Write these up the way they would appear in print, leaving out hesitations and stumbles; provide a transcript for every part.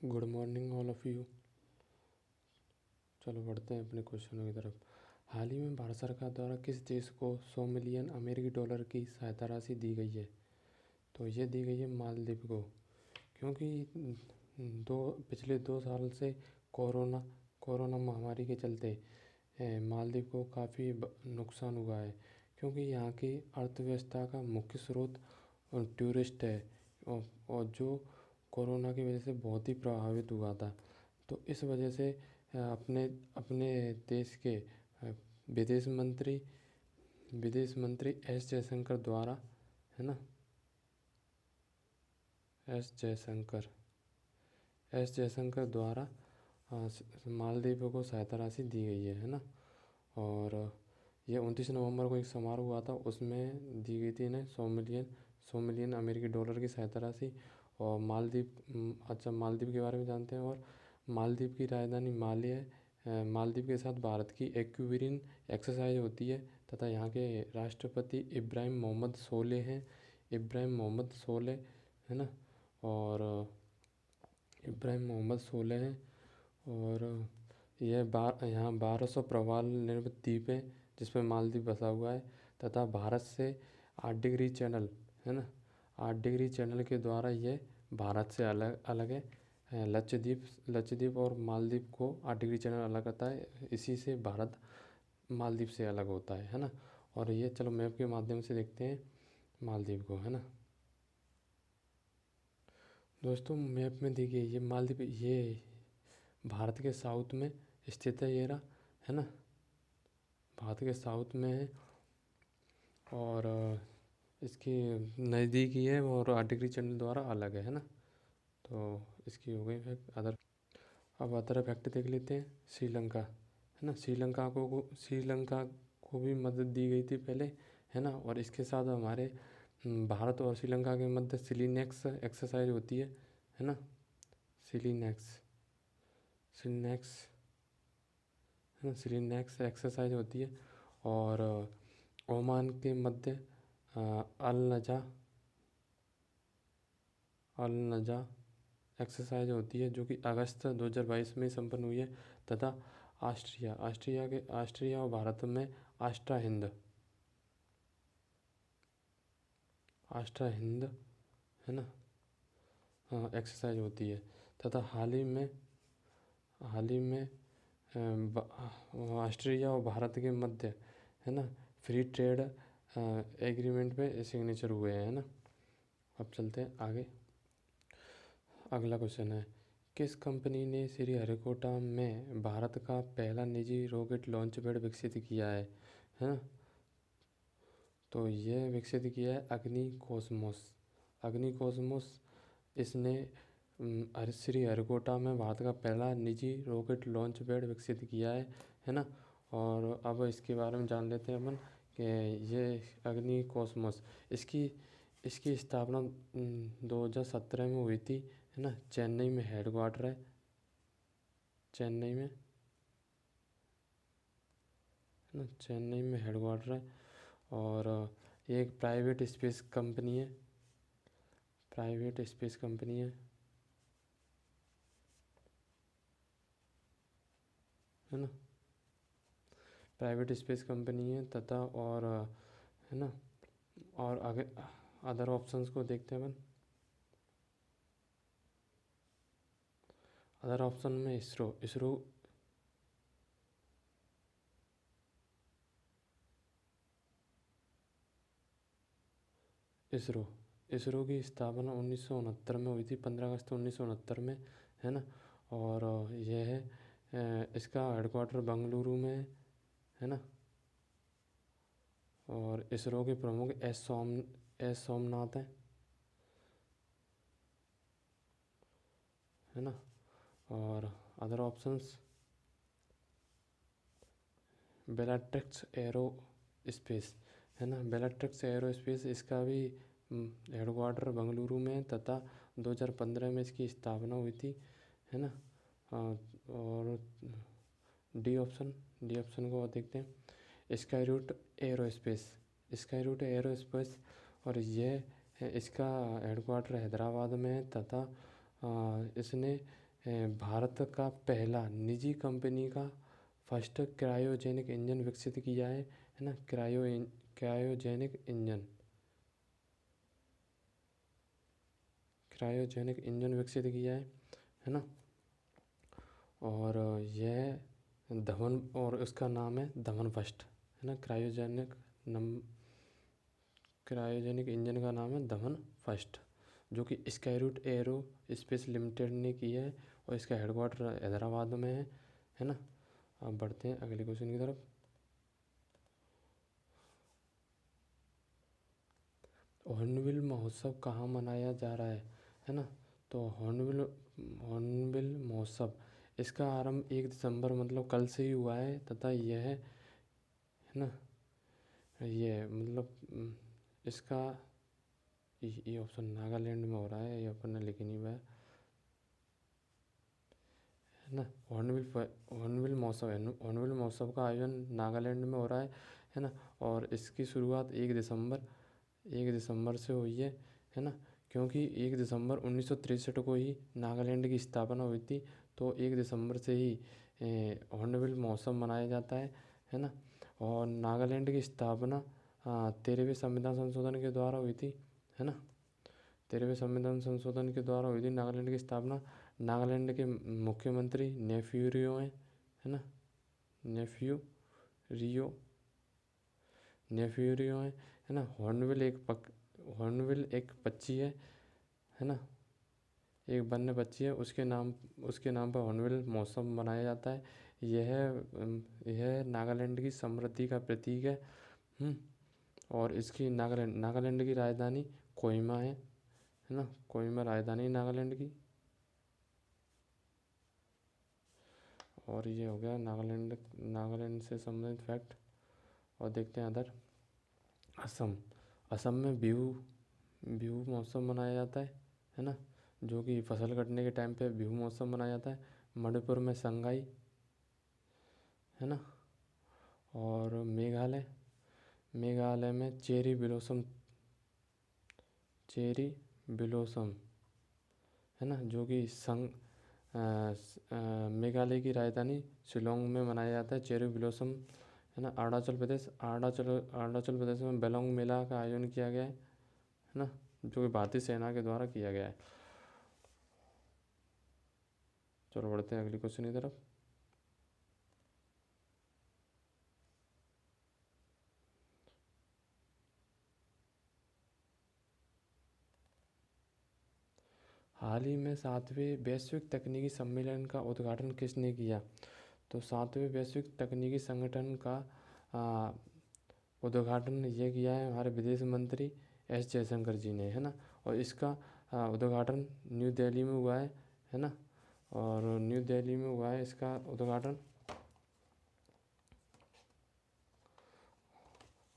Good morning all of you. चलो बढ़ते हैं अपने क्वेश्चनों की तरफ। हाल ही में भारत सरकार द्वारा किस देश को 100 मिलियन अमेरिकी डॉलर की सहायता राशि दी गई है? तो ये दी गई है मालदीव को, क्योंकि पिछले 2 साल से कोरोना कोरोना महामारी के चलते मालदीव को काफ़ी नुकसान हुआ है, क्योंकि यहाँ की अर्थव्यवस्था का मुख्य स्रोत टूरिस्ट है और जो कोरोना की वजह से बहुत ही प्रभावित हुआ था। तो इस वजह से अपने अपने देश के विदेश मंत्री एस जयशंकर द्वारा, है ना, एस जयशंकर द्वारा मालदीव को सहायता राशि दी गई है ना। और ये 29 नवंबर को एक समारोह हुआ था, उसमें दी गई थी इन्हें 100 मिलियन अमेरिकी डॉलर की सहायता राशि। और मालदीव के बारे में जानते हैं। और मालदीव की राजधानी माले है। मालदीव के साथ भारत की एक्विरिन एक्सरसाइज होती है तथा यहाँ के राष्ट्रपति इब्राहिम मोहम्मद सोले है ना। और इब्राहिम मोहम्मद सोले हैं। और यहाँ 1200 प्रवाल निर्मित द्वीप हैं जिसमें मालदीव बसा हुआ है तथा भारत से 8 डिग्री चैनल, है ना, 8 डिग्री चैनल के द्वारा ये भारत से अलग है। लक्षद्वीप और मालदीव को 8 डिग्री चैनल अलग करता है, इसी से भारत मालदीव से अलग होता है ना। और ये चलो मैप के माध्यम से देखते हैं मालदीव को, है ना। दोस्तों मैप में देखिए ये मालदीव ये भारत के साउथ में स्थित है, ये रहा, है ना, भारत के साउथ में है। और इसकी नज़दीकी है और 8 डिग्री चैनल द्वारा अलग है ना। तो इसकी हो गई फैक्ट। अब अदर फैक्ट देख लेते हैं। श्रीलंका, है ना, श्रीलंका को भी मदद दी गई थी पहले, है ना। और इसके साथ हमारे भारत और श्रीलंका के मध्य सिलीनेक्स एक्सरसाइज होती है ना। सिलीनेक्स है ना, सिलीनेक्स एक्सरसाइज होती है। और ओमान के मध्य अल नजा एक्सरसाइज होती है, जो कि अगस्त 2022 में संपन्न हुई है। तथा ऑस्ट्रिया और भारत में आस्ट्रा हिंद है ना एक्सरसाइज होती है। तथा हाल ही में ऑस्ट्रिया और भारत के मध्य, है ना, फ्री ट्रेड एग्रीमेंट पे सिग्नेचर हुए हैं ना। अब चलते हैं आगे। अगला क्वेश्चन है, किस कंपनी ने श्रीहरिकोटा में भारत का पहला निजी रॉकेट लॉन्च पैड विकसित किया है ना। तो यह विकसित किया है अग्नि कॉस्मोस। इसने श्रीहरिकोटा में भारत का पहला निजी रॉकेट लॉन्च पैड विकसित किया है ना। और अब इसके बारे में जान लेते हैं अपन कि ये अग्नि कॉस्मोस इसकी स्थापना 2017 में हुई थी, है ना। चेन्नई में हेडक्वार्टर है, चेन्नई में हेडक्वार्टर है। और ये एक प्राइवेट स्पेस कंपनी है, है ना, प्राइवेट स्पेस कंपनी है। तथा और है ना, और आगे अदर ऑप्शंस को देखते हैं अपन। अदर ऑप्शन में इसरो की स्थापना 1969 में हुई थी, 15 अगस्त 1969 में, है ना। और यह है इसका हेडक्वार्टर बेंगलुरु में है ना। और इसरो के प्रमुख एस सोमनाथ है ना। और other options Bellatrix arrow space, है ना, बेलाट्रिक्स एरो स्पेस, इसका भी हेडक्वार्टर बेंगलुरु में तथा 2015 में इसकी स्थापना हुई थी, है ना। और डी ऑप्शन को देखते हैं। स्काईरूट एरोस्पेस और यह इसका हेडक्वार्टर हैदराबाद में है तथा इसने भारत का पहला निजी कंपनी का फर्स्ट क्रायोजेनिक इंजन विकसित किया है ना। क्रायोजेनिक इंजन क्रायोजेनिक इंजन विकसित किया है ना। और यह धवन, और उसका नाम है धवन फर्स्ट, है ना। क्रायोजेनिक इंजन का नाम है धवन फर्स्ट, जो कि स्काईरूट एरो स्पेस लिमिटेड ने की है, और इसका हेडक्वार्टर हैदराबाद में है ना। अब बढ़ते हैं अगले क्वेश्चन की तरफ। हॉर्नबिल महोत्सव कहाँ मनाया जा रहा है ना। तो हॉर्नबिल महोत्सव, इसका आरंभ 1 दिसंबर मतलब कल से ही हुआ है, तथा यह है ना, ये मतलब इसका ये ऑप्शन नागालैंड में हो रहा है, ये अपन ने लिखी नहीं हुआ है ना। हॉर्नबिल महोत्सव का आयोजन नागालैंड में हो रहा है ना। और इसकी शुरुआत 1 दिसंबर से हुई है ना। क्योंकि 1 दिसंबर 1963 को ही नागालैंड की स्थापना हुई थी, तो 1 दिसंबर से ही हॉर्नबिल महोत्सव मनाया जाता है ना। और नागालैंड की स्थापना 13वें संविधान संशोधन के द्वारा हुई थी, है ना। 13वें संविधान संशोधन के द्वारा हुई थी नागालैंड की स्थापना। नागालैंड के मुख्यमंत्री नेफ्यू रियो हैं, है ना। नेफ्यू रियो है ना। हॉर्नबिल एक पक्षी है ना, एक वन्य पक्षी है। उसके नाम पर हॉर्नबिल महोत्सव मनाया जाता है। यह नागालैंड की समृद्धि का प्रतीक है। और इसकी नागालैंड की राजधानी कोहिमा है ना। कोहिमा राजधानी नागालैंड की। और ये हो गया नागालैंड से संबंधित फैक्ट। और देखते हैं अदर। असम में बिहू महोत्सव मनाया जाता है ना, जो कि फसल कटने के टाइम पे बिहू महोत्सव मनाया जाता है। मणिपुर में संगाई, है ना। और मेघालय में चेरी ब्लॉसम है ना, जो कि मेघालय की राजधानी शिलोंग में मनाया जाता है चेरी ब्लॉसम, है ना। अरुणाचल प्रदेश में बेलोंग मेला का आयोजन किया गया है ना, जो कि भारतीय सेना के द्वारा किया गया है। चलो बढ़ते हैं अगली क्वेश्चन की तरफ। हाल ही में 7वें वैश्विक तकनीकी सम्मेलन का उद्घाटन किसने किया। तो 7वें वैश्विक तकनीकी संगठन का उद्घाटन ये किया है हमारे विदेश मंत्री एस जयशंकर जी ने, है ना। और इसका उद्घाटन न्यू दिल्ली में हुआ है ना। और न्यू दिल्ली में हुआ है इसका उद्घाटन।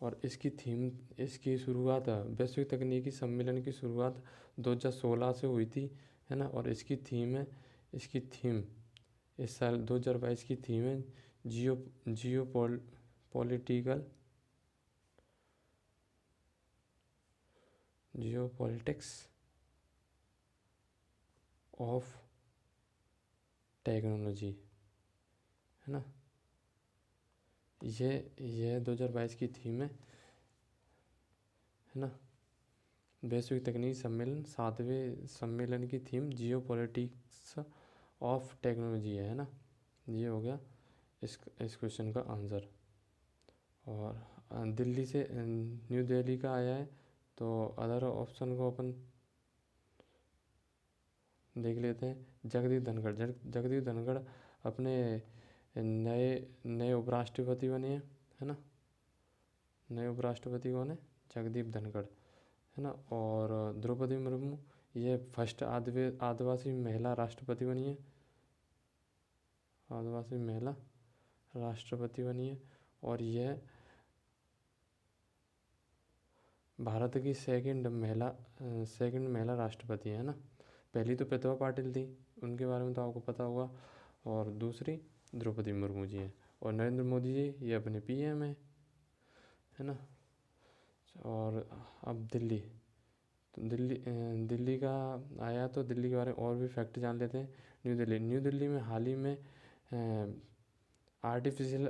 और इसकी शुरुआत वैश्विक तकनीकी सम्मेलन की शुरुआत 2016 से हुई थी, है ना। और इसकी थीम इस साल 2022 की थीम है जियो पॉलिटिक्स ऑफ टेक्नोलॉजी, है ना। यह 2022 की थीम है ना। वैश्विक तकनीकी सम्मेलन 7वें सम्मेलन की theme Jio politics of technology है ना। ये हो गया इस क्वेश्चन का आंसर। और दिल्ली से न्यू दिल्ली का आया है, तो अदर ऑप्शन को अपन देख लेते हैं। जगदीप धनखड़ अपने नए उपराष्ट्रपति बने हैं, है ना। नए उपराष्ट्रपति कौन है, जगदीप धनखड़, है ना। और द्रौपदी मुर्मू ये फर्स्ट आदिवासी महिला राष्ट्रपति बनी है, आदिवासी महिला राष्ट्रपति बनी है। और यह भारत की सेकंड महिला राष्ट्रपति है ना। पहली तो प्रतिभा पाटिल थी, उनके बारे में तो आपको पता होगा। और दूसरी द्रौपदी मुर्मू जी हैं। और नरेंद्र मोदी जी ये अपने पीएम है ना। और अब दिल्ली, तो दिल्ली का आया, तो दिल्ली के बारे में और भी फैक्ट जान लेते हैं। न्यू दिल्ली में हाल ही में आर्टिफिशियल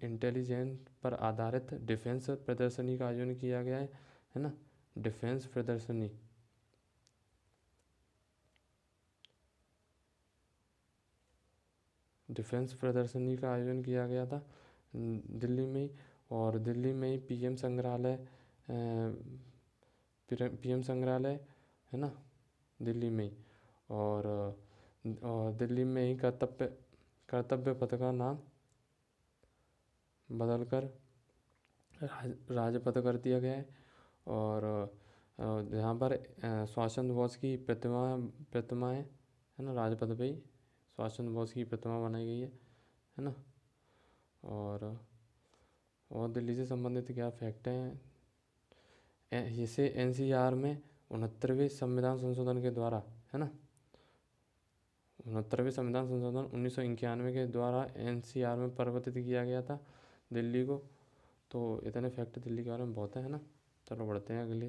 इंटेलिजेंस पर आधारित डिफेंस प्रदर्शनी का आयोजन किया गया है ना। डिफेंस प्रदर्शनी का आयोजन किया गया था दिल्ली में ही। और दिल्ली में ही पीएम संग्रहालय है ना, दिल्ली में ही। और दिल्ली में ही कर्तव्य पथ का नाम बदलकर राजपथ कर दिया गया है। और यहाँ पर सुभाष चंद्र बोस की प्रतिमा है ना, राजपथ पे ही सुभाष चंद्र बोस की प्रतिमा बनाई गई है ना। और दिल्ली से संबंधित क्या फैक्ट हैं, इसे एनसीआर में 69वें संविधान संशोधन के द्वारा है ना, 69वें संविधान संशोधन 1991 के द्वारा एनसीआर में परिवर्तित किया गया था दिल्ली को। तो इतने फैक्ट दिल्ली के बारे में बहुत है ना। चलो बढ़ते हैं अगले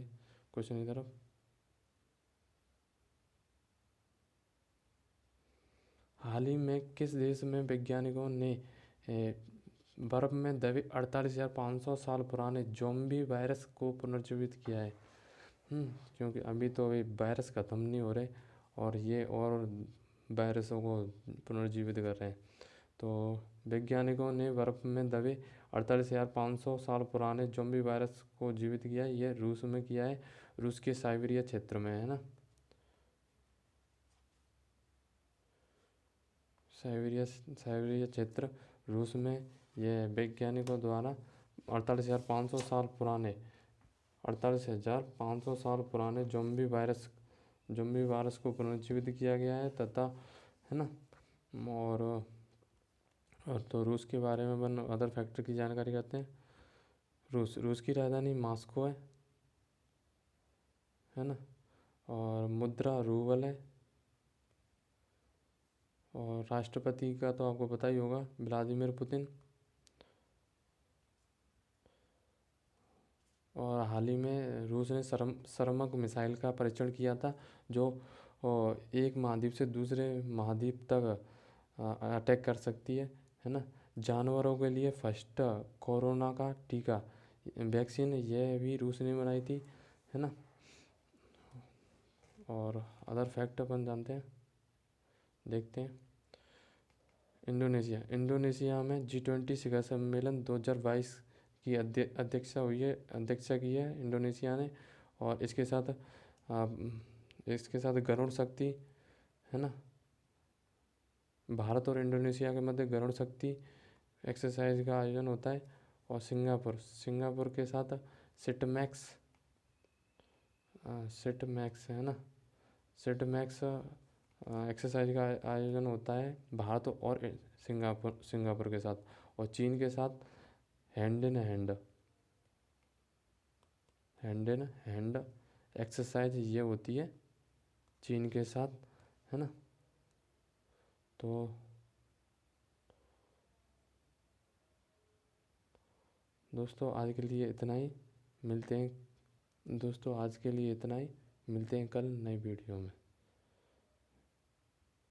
क्वेश्चन की तरफ। हाल ही में किस देश में वैज्ञानिकों ने बर्फ में दबे 48,500 साल पुराने ज़ॉम्बी वायरस को पुनर्जीवित किया है? क्योंकि अभी तो ये वायरस ख़त्म नहीं हो रहे और ये और वायरसों को पुनर्जीवित कर रहे हैं। तो वैज्ञानिकों ने बर्फ में दबे 48,500 साल पुराने ज़ॉम्बी वायरस को जीवित किया है। ये रूस में किया है, रूस के साइबेरिया क्षेत्र में है ना। साइबेरिया क्षेत्र रूस में ये वैज्ञानिकों द्वारा 48,500 साल पुराने ज़ॉम्बी वायरस को पुनर्जीवित किया गया है तथा है ना। और तो रूस के बारे में अपन अदर फैक्टर की जानकारी करते हैं। रूस की राजधानी मॉस्को है ना। और मुद्रा रूबल है। और राष्ट्रपति का तो आपको पता ही होगा, व्लादिमीर पुतिन। और हाल ही में रूस ने सरमग मिसाइल का परीक्षण किया था, जो एक महाद्वीप से दूसरे महाद्वीप तक अटैक कर सकती है ना। जानवरों के लिए फर्स्ट कोरोना का टीका वैक्सीन यह भी रूस ने बनाई थी है ना। और अदर फैक्ट अपन जानते हैं, देखते हैं। इंडोनेशिया में G20 शिखर सम्मेलन 2022 की अध्यक्षता की है इंडोनेशिया ने। और इसके साथ गरुड़ शक्ति है ना, भारत और इंडोनेशिया के मध्य गरुड़ शक्ति एक्सरसाइज का आयोजन होता है। और सिंगापुर के साथ सिटमैक्स है ना, सिटमैक्स एक्सरसाइज का आयोजन होता है भारत और सिंगापुर के साथ। और चीन के साथ हैंड इन हैंड एक्सरसाइज ये होती है चीन के साथ है ना। तो दोस्तों आज के लिए इतना ही, मिलते हैं कल नई वीडियो में।